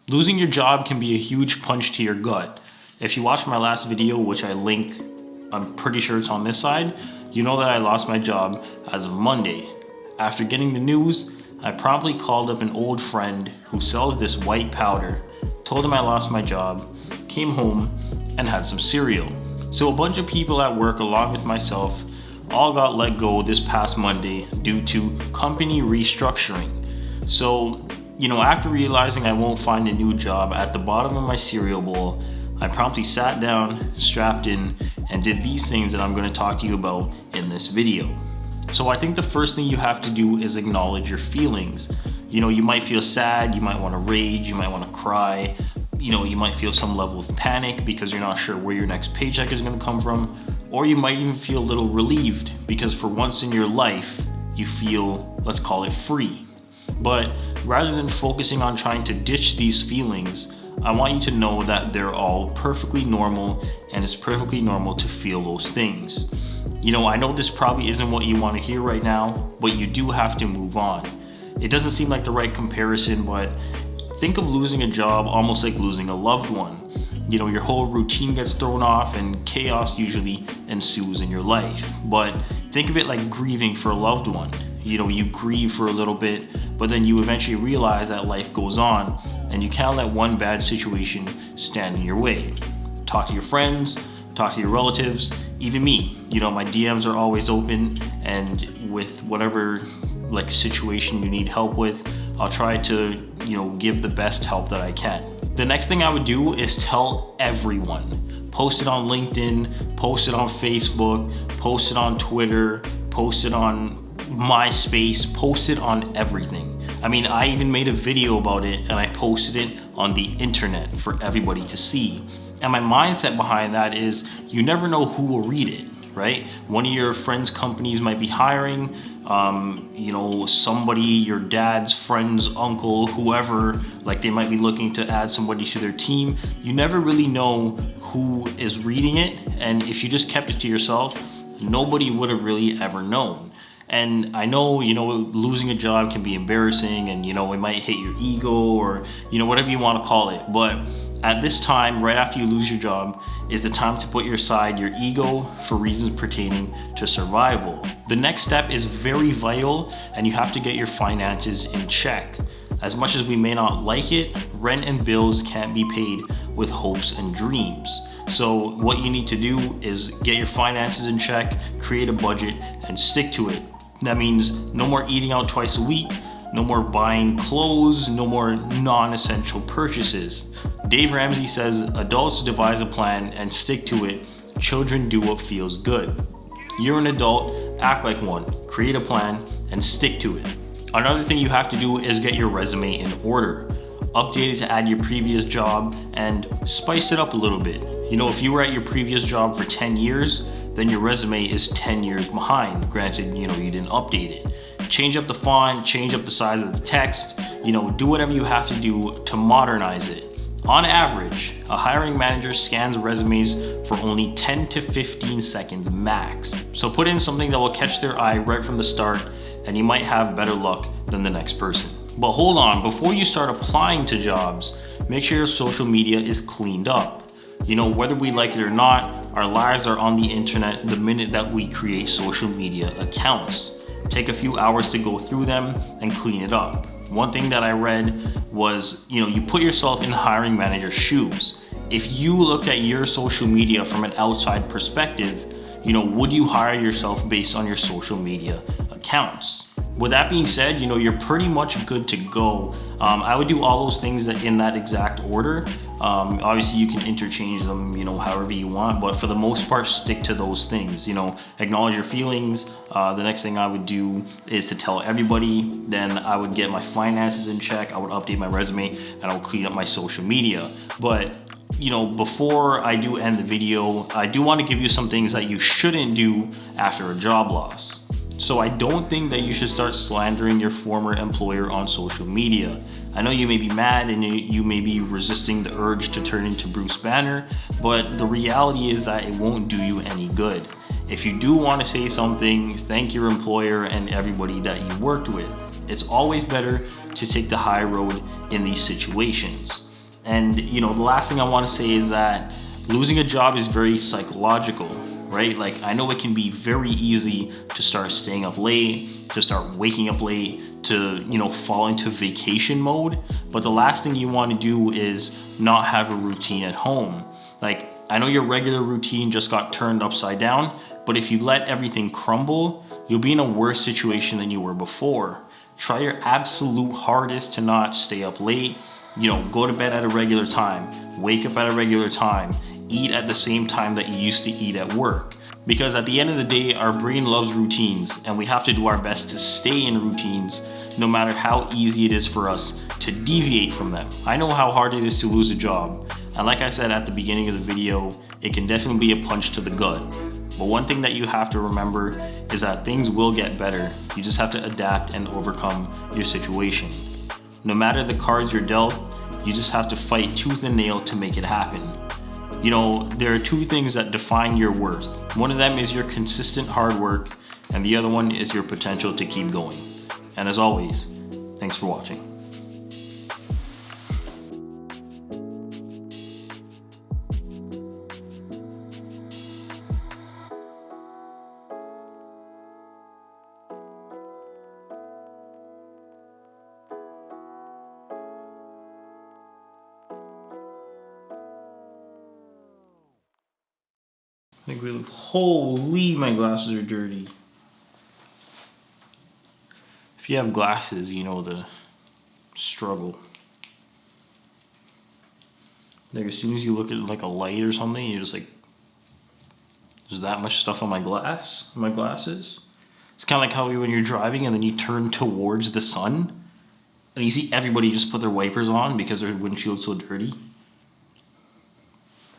Losing your job can be a huge punch to your gut. If you watched my last video, which I link, I'm pretty sure it's on this side, you know that I lost my job as of Monday. After getting the news, I promptly called up an old friend who sells this white powder, told him I lost my job, came home, and had some cereal. So a bunch of people at work along with myself all got let go this past Monday due to company restructuring. So, after realizing I won't find a new job at the bottom of my cereal bowl, I promptly sat down, strapped in, and did these things that I'm going to talk to you about in this video. So I think the first thing you have to do is acknowledge your feelings. You might feel sad, you might want to rage, you might want to cry, you might feel some level of panic because you're not sure where your next paycheck is going to come from, or you might even feel a little relieved because for once in your life, you feel, let's call it, free. But rather than focusing on trying to ditch these feelings, I want you to know that they're all perfectly normal, and it's perfectly normal to feel those things. I know this probably isn't what you want to hear right now, but you do have to move on. It doesn't seem like the right comparison, but think of losing a job almost like losing a loved one. Your whole routine gets thrown off and chaos usually ensues in your life. But think of it like grieving for a loved one. You grieve for a little bit, but then you eventually realize that life goes on and you can't let one bad situation stand in your way. Talk to your friends, talk to your relatives, even me. My DMs are always open, and with whatever situation you need help with, I'll try to, give the best help that I can. The next thing I would do is tell everyone. Post it on LinkedIn, post it on Facebook, post it on Twitter, post it on MySpace, post it on everything. I even made a video about it and I posted it on the internet for everybody to see. And my mindset behind that is you never know who will read it, right? One of your friends' companies might be hiring, somebody, your dad's friend's uncle, whoever, they might be looking to add somebody to their team. You never really know who is reading it. And if you just kept it to yourself, nobody would have really ever known. And I know, losing a job can be embarrassing and, it might hit your ego or, whatever you want to call it. But at this time, right after you lose your job, is the time to put aside your ego for reasons pertaining to survival. The next step is very vital, and you have to get your finances in check. As much as we may not like it, rent and bills can't be paid with hopes and dreams. So what you need to do is get your finances in check, create a budget, and stick to it. That means no more eating out twice a week, no more buying clothes, no more non-essential purchases. Dave Ramsey says adults devise a plan and stick to it. Children do what feels good. You're an adult, act like one, create a plan, and stick to it. Another thing you have to do is get your resume in order. Update it to add your previous job and spice it up a little bit. If you were at your previous job for 10 years, then your resume is 10 years behind. Granted, you didn't update it. Change up the font, change up the size of the text, do whatever you have to do to modernize it. On average, a hiring manager scans resumes for only 10 to 15 seconds max. So put in something that will catch their eye right from the start, and you might have better luck than the next person. But hold on, before you start applying to jobs, make sure your social media is cleaned up. Whether we like it or not, our lives are on the internet the minute that we create social media accounts. Take a few hours to go through them and clean it up. One thing that I read was, you put yourself in the hiring manager's shoes. If you looked at your social media from an outside perspective, would you hire yourself based on your social media accounts? With that being said, you're pretty much good to go. I would do all those things in that exact order. Obviously, you can interchange them, however you want, but for the most part, stick to those things. Acknowledge your feelings. The next thing I would do is to tell everybody. Then I would get my finances in check. I would update my resume, and I would clean up my social media. But before I do end the video, I do want to give you some things that you shouldn't do after a job loss. So I don't think that you should start slandering your former employer on social media. I know you may be mad and you may be resisting the urge to turn into Bruce Banner, but the reality is that it won't do you any good. If you do want to say something, thank your employer and everybody that you worked with. It's always better to take the high road in these situations. And you know, the last thing I want to say is that losing a job is very psychological, right? Like, I know it can be very easy to start staying up late, to start waking up late, to, you know, fall into vacation mode. But the last thing you want to do is not have a routine at home. Like, I know your regular routine just got turned upside down, but if you let everything crumble, you'll be in a worse situation than you were before. Try your absolute hardest to not stay up late. You know, go to bed at a regular time, wake up at a regular time, eat at the same time that you used to eat at work. Because at the end of the day, our brain loves routines, and we have to do our best to stay in routines no matter how easy it is for us to deviate from them. I know how hard it is to lose a job, and like I said at the beginning of the video, it can definitely be a punch to the gut. But one thing that you have to remember is that things will get better. You just have to adapt and overcome your situation. No matter the cards you're dealt, you just have to fight tooth and nail to make it happen. You know, there are two things that define your worth. One of them is your consistent hard work, and the other one is your potential to keep going. And as always, thanks for watching. I think we look, holy, my glasses are dirty. If you have glasses, you know the struggle. Like, as soon as you look at like a light or something, you're just like, there's that much stuff on my glasses. It's kind of like how when you're driving and then you turn towards the sun and you see everybody just put their wipers on because their windshield's so dirty.